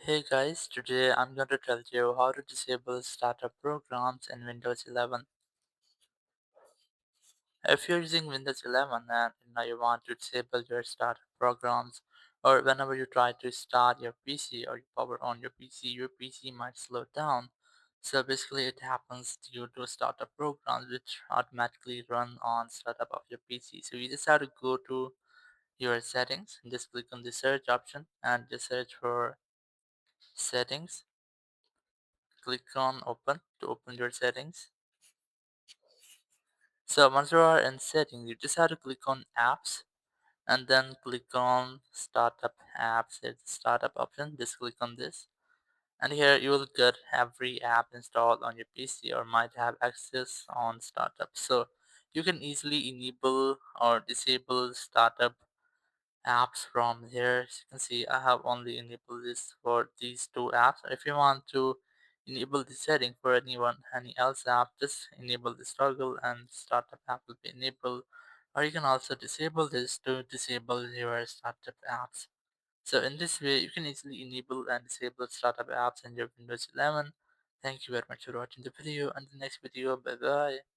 Hey guys, today I'm going to tell you how to disable startup programs in Windows 11. If you're using Windows 11 and you want to disable your startup programs, or whenever you try to start your PC or you power on your PC might slow down. So basically it happens due to startup programs which automatically run on startup of your PC. So you just have to go to your settings and just click on the search option and just search for settings. Click on open to open your settings. So once you are in settings, you just have to click on apps and then click on startup apps. It's the startup option. Just click on this. And here you will get every app installed on your PC or might have access on startup. So you can easily enable or disable startup apps from here. As you can see, I have only enabled this for these two apps. If you want to enable the setting for any else app, just enable this toggle and startup app will be enabled. Or you can also disable this to disable your startup apps. So in this way, you can easily enable and disable startup apps in your Windows 11. Thank you very much for watching the video, and the next video, bye bye.